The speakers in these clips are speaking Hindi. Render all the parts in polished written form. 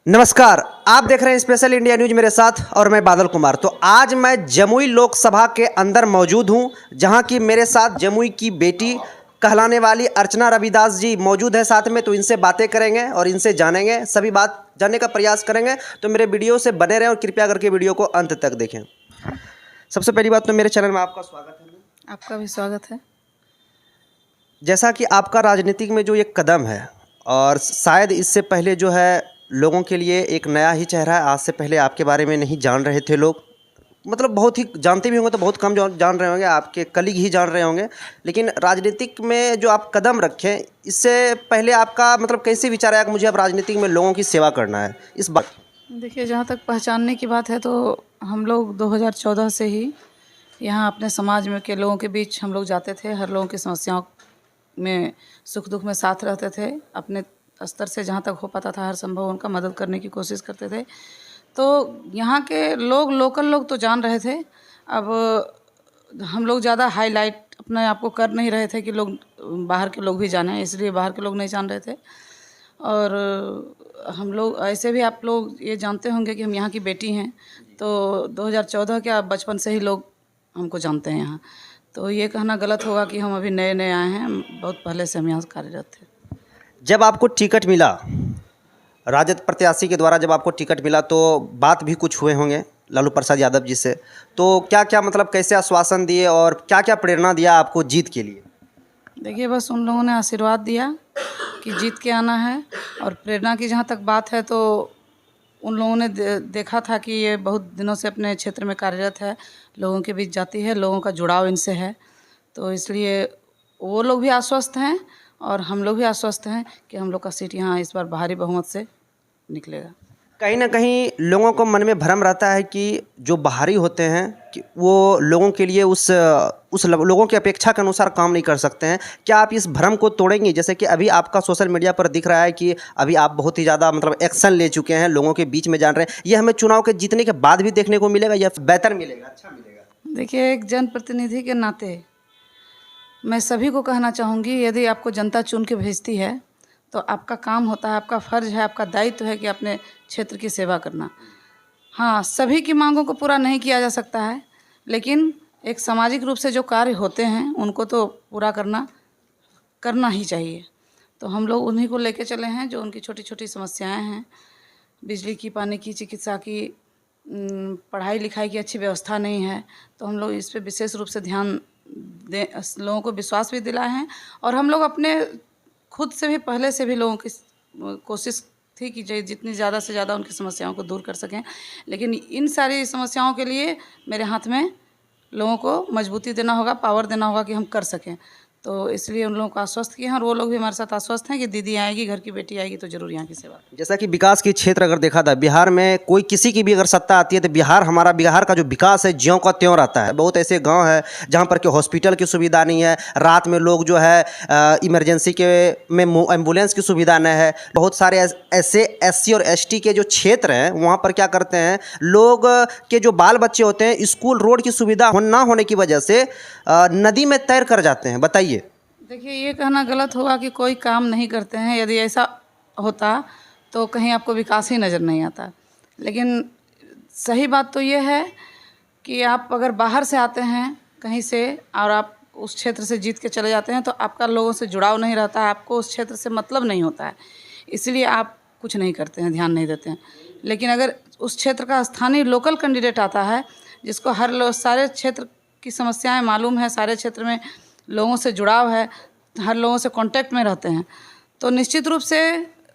नमस्कार, आप देख रहे हैं स्पेशल इंडिया न्यूज मेरे साथ और मैं बादल कुमार। तो आज मैं जमुई लोकसभा के अंदर मौजूद हूं, जहां की मेरे साथ जमुई की बेटी कहलाने वाली अर्चना रविदास जी मौजूद है साथ में। तो इनसे बातें करेंगे और इनसे जानेंगे, सभी बात जानने का प्रयास करेंगे। तो मेरे वीडियो से बने रहें और कृपया करके वीडियो को अंत तक देखें। सबसे पहली बात तो मेरे चैनल में आपका स्वागत है। आपका भी स्वागत है। जैसा कि आपका राजनीतिक में जो एक कदम है और शायद इससे पहले जो है लोगों के लिए एक नया ही चेहरा है। आज से पहले आपके बारे में नहीं जान रहे थे लोग, मतलब बहुत ही जानते भी होंगे तो बहुत कम जान रहे होंगे, आपके कलीग ही जान रहे होंगे। लेकिन राजनीतिक में जो आप कदम रखें, इससे पहले आपका मतलब कैसे विचार आया कि मुझे अब राजनीतिक में लोगों की सेवा करना है? इस बात देखिए, जहाँ तक पहचानने की बात है तो हम लोग 2014 से ही यहाँ अपने समाज में के लोगों के बीच हम लोग जाते थे। हर लोगों की समस्याओं में, सुख दुख में साथ रहते थे। अपने स्तर से जहाँ तक हो पाता था हर संभव उनका मदद करने की कोशिश करते थे। तो यहाँ के लोग, लोकल लोग तो जान रहे थे। अब हम लोग ज़्यादा हाईलाइट अपने आप को कर नहीं रहे थे कि लोग बाहर के लोग भी जाने, इसलिए बाहर के लोग नहीं जान रहे थे। और हम लोग ऐसे भी, आप लोग ये जानते होंगे कि हम यहाँ की बेटी हैं। तो 2014 के बचपन से ही लोग हमको जानते हैं यहाँ। तो ये कहना गलत होगा कि हम अभी नए नए आए हैं, बहुत पहले से हम यहाँ कार्यरत थे। जब आपको टिकट मिला, राजद प्रत्याशी के द्वारा जब आपको टिकट मिला, तो बात भी कुछ हुए होंगे लालू प्रसाद यादव जी से। तो क्या क्या मतलब कैसे आश्वासन दिए और क्या क्या प्रेरणा दिया आपको जीत के लिए? देखिए, बस उन लोगों ने आशीर्वाद दिया कि जीत के आना है। और प्रेरणा की जहाँ तक बात है तो उन लोगों ने देखा था कि ये बहुत दिनों से अपने क्षेत्र में कार्यरत है, लोगों के बीच जाती है, लोगों का जुड़ाव इनसे है। तो इसलिए वो लोग भी आश्वस्त हैं और हम लोग भी आश्वस्त हैं कि हम लोग का सीट यहाँ इस बार भारी बहुमत से निकलेगा। कहीं ना कहीं लोगों को मन में भ्रम रहता है कि जो बाहरी होते हैं कि वो लोगों के लिए उस लोगों की अपेक्षा के अनुसार काम नहीं कर सकते हैं। क्या आप इस भ्रम को तोड़ेंगे? जैसे कि अभी आपका सोशल मीडिया पर दिख रहा है कि अभी आप बहुत ही ज़्यादा मतलब एक्शन ले चुके हैं, लोगों के बीच में जान रहे हैं। ये हमें चुनाव के जीतने के बाद भी देखने को मिलेगा या बेहतर मिलेगा, अच्छा मिलेगा? देखिए, एक जनप्रतिनिधि के नाते मैं सभी को कहना चाहूँगी, यदि आपको जनता चुन के भेजती है तो आपका काम होता है, आपका फ़र्ज़ है, आपका दायित्व है कि अपने क्षेत्र की सेवा करना। हाँ, सभी की मांगों को पूरा नहीं किया जा सकता है, लेकिन एक सामाजिक रूप से जो कार्य होते हैं उनको तो पूरा करना ही चाहिए। तो हम लोग उन्हीं को लेके चले हैं, जो उनकी छोटी छोटी समस्याएं हैं। बिजली की, पानी की, चिकित्सा की, पढ़ाई लिखाई की अच्छी व्यवस्था नहीं है। तो हम लोग इस पर विशेष रूप से ध्यान दें, लोगों को विश्वास भी दिलाए हैं। और हम लोग अपने खुद से भी पहले से भी लोगों की कोशिश थी कि जितनी ज़्यादा से ज़्यादा उनकी समस्याओं को दूर कर सकें। लेकिन इन सारी समस्याओं के लिए मेरे हाथ में लोगों को मजबूती देना होगा, पावर देना होगा कि हम कर सकें। तो इसलिए उन लोगों को आश्वस्त किए हैं और वो लोग भी हमारे साथ आश्वस्त हैं कि दीदी आएगी, घर की बेटी आएगी तो जरूर यहाँ की सेवा। जैसा कि विकास के क्षेत्र अगर देखा था, बिहार में कोई किसी की भी अगर सत्ता आती है तो बिहार का जो विकास है ज्यों का त्यों रहता है। बहुत ऐसे गांव है जहां पर कि हॉस्पिटल की सुविधा नहीं है, रात में लोग जो है इमरजेंसी के में एम्बुलेंस की सुविधा नहीं है। बहुत सारे ऐसे SC और ST के जो क्षेत्र हैं वहाँ पर क्या करते हैं, लोग के जो बाल बच्चे होते हैं स्कूल रोड की सुविधा ना होने की वजह से नदी में तैर कर जाते हैं। बताइए। देखिए, ये कहना गलत होगा कि कोई काम नहीं करते हैं। यदि ऐसा होता तो कहीं आपको विकास ही नज़र नहीं आता। लेकिन सही बात तो ये है कि आप अगर बाहर से आते हैं कहीं से और आप उस क्षेत्र से जीत के चले जाते हैं तो आपका लोगों से जुड़ाव नहीं रहता है, आपको उस क्षेत्र से मतलब नहीं होता है, इसलिए आप कुछ नहीं करते हैं, ध्यान नहीं देते हैं। लेकिन अगर उस क्षेत्र का स्थानीय लोकल कैंडिडेट आता है जिसको सारे क्षेत्र की समस्याएँ मालूम है, सारे क्षेत्र में लोगों से जुड़ाव है, हर लोगों से कांटेक्ट में रहते हैं, तो निश्चित रूप से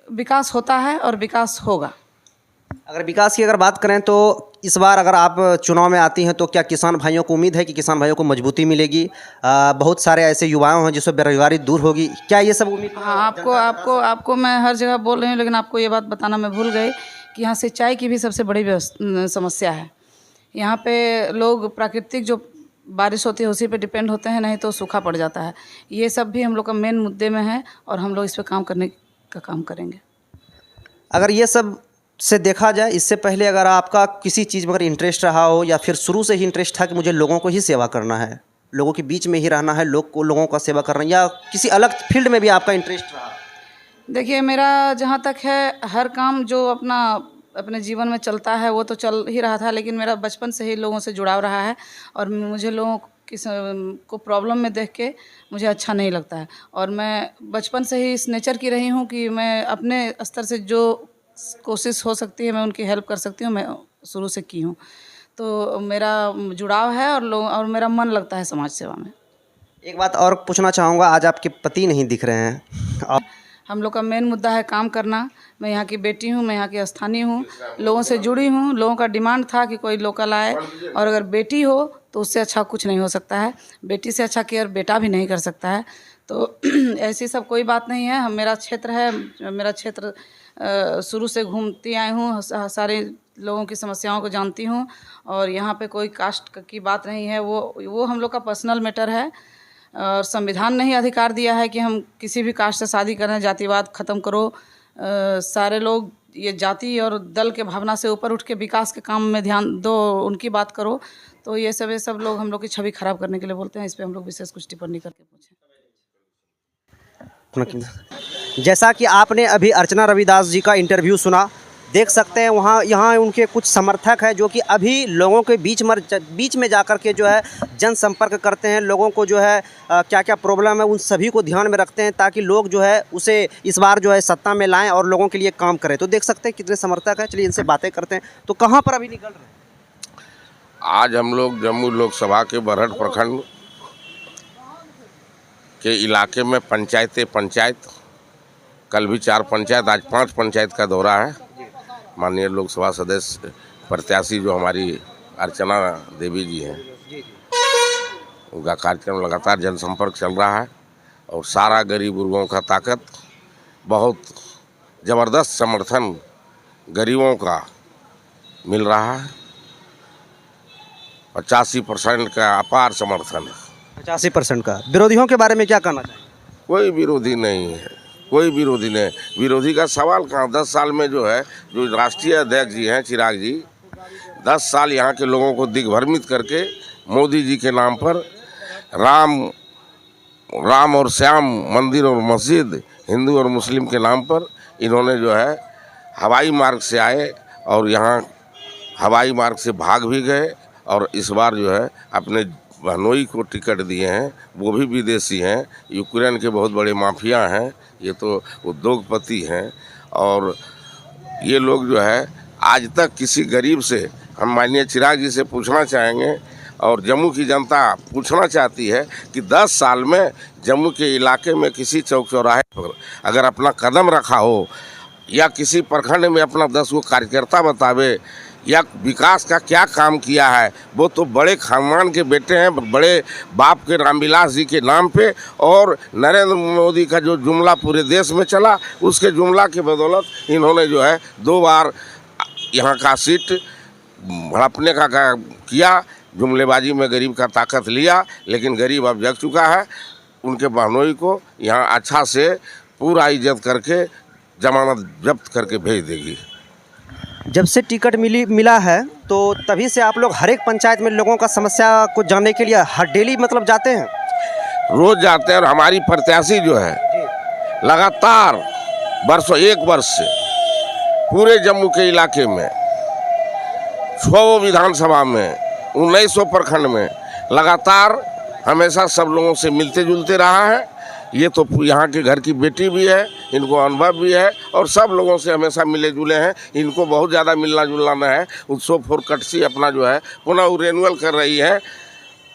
विकास होता है और विकास होगा। अगर विकास की बात करें तो इस बार अगर आप चुनाव में आती हैं तो क्या किसान भाइयों को उम्मीद है कि किसान भाइयों को मजबूती मिलेगी? बहुत सारे ऐसे युवाओं हैं जिससे बेरोजगारी दूर होगी, क्या ये सब उम्मीद? हाँ, आपको मैं हर जगह बोल रही हूँ, लेकिन आपको ये बात बताना मैं भूल गई कि यहाँ सिंचाई की भी सबसे बड़ी समस्या है। यहाँ पे लोग प्राकृतिक जो बारिश होती है उसी पे डिपेंड होते हैं, नहीं तो सूखा पड़ जाता है। ये सब भी हम लोग का मेन मुद्दे में है और हम लोग इस पे काम करने का काम करेंगे। अगर ये सब से देखा जाए, इससे पहले अगर आपका किसी चीज़ में अगर इंटरेस्ट रहा हो या फिर शुरू से ही इंटरेस्ट था कि मुझे लोगों को ही सेवा करना है, लोगों के बीच में ही रहना है, लोगों का सेवा करना, या किसी अलग फील्ड में भी आपका इंटरेस्ट रहा? देखिए, मेरा जहाँ तक है, हर काम जो अपने जीवन में चलता है वो तो चल ही रहा था, लेकिन मेरा बचपन से ही लोगों से जुड़ाव रहा है और मुझे लोगों को प्रॉब्लम में देख के मुझे अच्छा नहीं लगता है। और मैं बचपन से ही इस नेचर की रही हूँ कि मैं अपने स्तर से जो कोशिश हो सकती है मैं उनकी हेल्प कर सकती हूँ, मैं शुरू से की हूँ। तो मेरा जुड़ाव है और मेरा मन लगता है समाज सेवा में। एक बात और पूछना चाहूँगा, आज आपके पति नहीं दिख रहे हैं और हम लोग का मेन मुद्दा है काम करना। मैं यहाँ की बेटी हूँ, मैं यहाँ की स्थानीय हूँ, लोगों से जुड़ी हूँ। लोगों का डिमांड था कि कोई लोकल आए, और अगर बेटी हो तो उससे अच्छा कुछ नहीं हो सकता है। बेटी से अच्छा केयर बेटा भी नहीं कर सकता है। तो ऐसी सब कोई बात नहीं है। मेरा क्षेत्र है, मेरा क्षेत्र शुरू से घूमती आई हूँ, सारे लोगों की समस्याओं को जानती हूँ, और यहाँ पे कोई कास्ट की बात नहीं है। वो हम लोग का पर्सनल मैटर है, और संविधान ने ही अधिकार दिया है कि हम किसी भी कास्ट से शादी करें। जातिवाद ख़त्म करो, सारे लोग ये जाति और दल के भावना से ऊपर उठ के विकास के काम में ध्यान दो, उनकी बात करो। तो ये सब लोग हम लोग की छवि खराब करने के लिए बोलते हैं। इस पे हम लोग विशेष कुछ टिप्पणी करके पूछें। जैसा कि आपने अभी अर्चना रविदास जी का इंटरव्यू सुना, देख सकते हैं वहाँ यहाँ उनके कुछ समर्थक हैं जो कि अभी लोगों के बीच में जाकर के जो है जनसंपर्क करते हैं। लोगों को जो है क्या क्या प्रॉब्लम है उन सभी को ध्यान में रखते हैं, ताकि लोग जो है उसे इस बार जो है सत्ता में लाएं और लोगों के लिए काम करें। तो देख सकते हैं कितने समर्थक हैं। चलिए इनसे बातें करते हैं। तो कहाँ पर अभी निकल रहे हैं? आज हम लोग जम्मू लोकसभा के बरहट प्रखंड के इलाके में पंचायत, कल भी 4 पंचायत, आज 5 पंचायत का दौरा है। माननीय लोकसभा सदस्य प्रत्याशी जो हमारी अर्चना देवी जी हैं, उनका कार्यक्रम लगातार जनसंपर्क चल रहा है, और सारा गरीब वर्गों का ताकत, बहुत ज़बरदस्त समर्थन गरीबों का मिल रहा है। 85% का अपार समर्थन है। 85% का। विरोधियों के बारे में क्या कहना चाहिए? कोई विरोधी नहीं है, कोई विरोधी नहीं। विरोधी का सवाल कहाँ। 10 साल में जो है, जो राष्ट्रीय अध्यक्ष जी हैं चिराग जी, 10 साल यहाँ के लोगों को दिग्भ्रमित करके मोदी जी के नाम पर राम और श्याम मंदिर और मस्जिद, हिंदू और मुस्लिम के नाम पर इन्होंने जो है हवाई मार्ग से आए और यहाँ हवाई मार्ग से भाग भी गए, और इस बार जो है अपने बहनोई को टिकट दिए हैं, वो भी विदेशी हैं, यूक्रेन के बहुत बड़े माफिया हैं, ये तो उद्योगपति हैं। और ये लोग जो है आज तक किसी गरीब से, हम माननीय चिराग जी से पूछना चाहेंगे और जम्मू की जनता पूछना चाहती है कि 10 साल में जम्मू के इलाके में किसी चौक चौराहे पर अगर अपना कदम रखा हो, या किसी प्रखंड में अपना 10 गो कार्यकर्ता बतावे, या विकास का क्या काम किया है। वो तो बड़े खानदान के बेटे हैं, बड़े बाप के रामविलास जी के नाम पे, और नरेंद्र मोदी का जो जुमला पूरे देश में चला, उसके जुमला के बदौलत इन्होंने जो है 2 बार यहाँ का सीट हड़पने का किया। जुमलेबाजी में गरीब का ताकत लिया, लेकिन गरीब अब जग चुका है। उनके बहनोई को यहाँ अच्छा से पूरा इज्जत करके जमानत जब्त करके भेज देगी। जब से टिकट मिला है तो तभी से आप लोग हर एक पंचायत में लोगों का समस्या को जानने के लिए हर डेली मतलब जाते हैं? रोज जाते हैं। और हमारी प्रत्याशी जो है लगातार एक वर्ष से पूरे जम्मू के इलाके में 6 विधानसभा में 1900 प्रखंड में लगातार हमेशा सब लोगों से मिलते जुलते रहा है। ये तो यहाँ के घर की बेटी भी है, इनको अनुभव भी है, और सब लोगों से हमेशा मिले जुले हैं। इनको बहुत ज़्यादा मिलना जुलना है। उत्सव फोरकटसी अपना जो है पुनः रिन्यूअल कर रही है,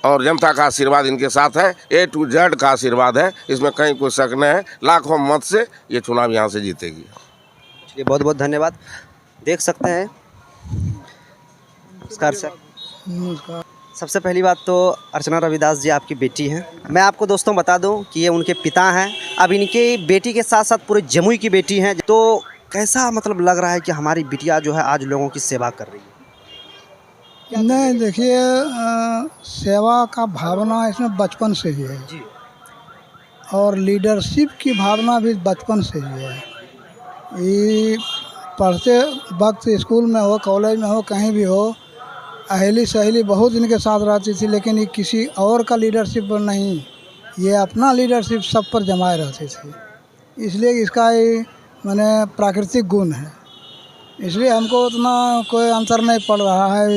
और जनता का आशीर्वाद इनके साथ है। A to Z का आशीर्वाद है, इसमें कहीं कोई शक नहीं है। लाखों मत से ये चुनाव यहाँ से जीतेगी। ये बहुत बहुत धन्यवाद। देख सकते हैं। नमस्कार सर। नमस्कार। सबसे पहली बात तो अर्चना रविदास जी आपकी बेटी हैं। मैं आपको दोस्तों बता दूं कि ये उनके पिता हैं। अब इनकी बेटी के साथ साथ पूरे जमुई की बेटी हैं। तो कैसा मतलब लग रहा है कि हमारी बिटिया जो है आज लोगों की सेवा कर रही है? नहीं, देखिए, सेवा का भावना इसमें बचपन से ही है जी। और लीडरशिप की भावना भी बचपन से ही है। ये पढ़ते वक्त स्कूल में हो, कॉलेज में हो, कहीं भी हो, अहेली सहेली बहुत इनके साथ रहती थी, लेकिन ये किसी और का लीडरशिप पर नहीं, ये अपना लीडरशिप सब पर जमाए रहते थे। इसलिए इसका ये माने प्राकृतिक गुण है, इसलिए हमको उतना कोई अंतर नहीं पड़ रहा है।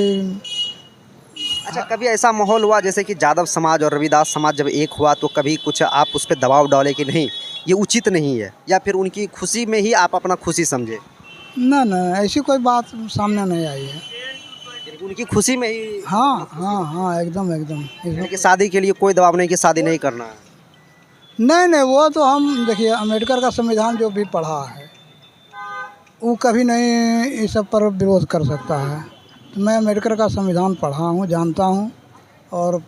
अच्छा, कभी ऐसा माहौल हुआ जैसे कि यादव समाज और रविदास समाज जब एक हुआ तो कभी कुछ आप उस पर दबाव डाले कि नहीं ये उचित नहीं है, या फिर उनकी खुशी में ही आप अपना खुशी समझे? ना ना, ऐसी कोई बात सामने नहीं आई है। उनकी खुशी में ही, हाँ हाँ हाँ, एकदम एकदम यानी कि शादी के लिए कोई दबाव नहीं कि शादी नहीं करना है? नहीं नहीं, वो तो हम देखिए अम्बेडकर का संविधान जो भी पढ़ा है वो कभी नहीं इस सब पर विरोध कर सकता है। तो मैं अम्बेडकर का संविधान पढ़ा हूँ, जानता हूँ। और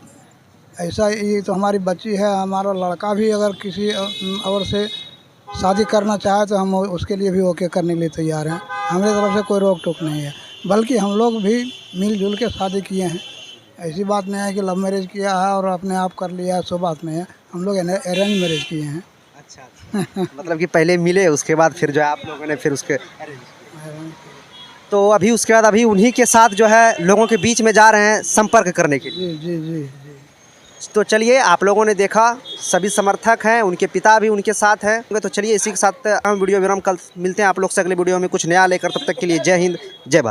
ऐसा ये तो हमारी बच्ची है, हमारा लड़का भी अगर किसी और से शादी करना चाहे तो हम उसके लिए भी ओके करने के लिए तैयार हैं। हमारी तरफ से कोई रोक टोक नहीं है, बल्कि हम लोग भी मिलजुल के शादी किए हैं। ऐसी बात नहीं है कि लव मैरिज किया है और अपने आप कर लिया है, सो बात नहीं है। हम लोग अरेंज मैरिज किए हैं। अच्छा मतलब कि पहले मिले उसके बाद फिर जो है आप लोगों ने फिर उसके, तो अभी उसके बाद अभी उन्हीं के साथ जो है लोगों के बीच में जा रहे हैं संपर्क करने के लिए। जी जी जी जी। तो चलिए, आप लोगों ने देखा सभी समर्थक हैं, उनके पिता भी उनके साथ हैं। तो चलिए इसी के साथ हम वीडियो विराम, कल मिलते हैं आप लोग से अगले वीडियो में कुछ नया लेकर। तब तक के लिए जय हिंद, जय भारत।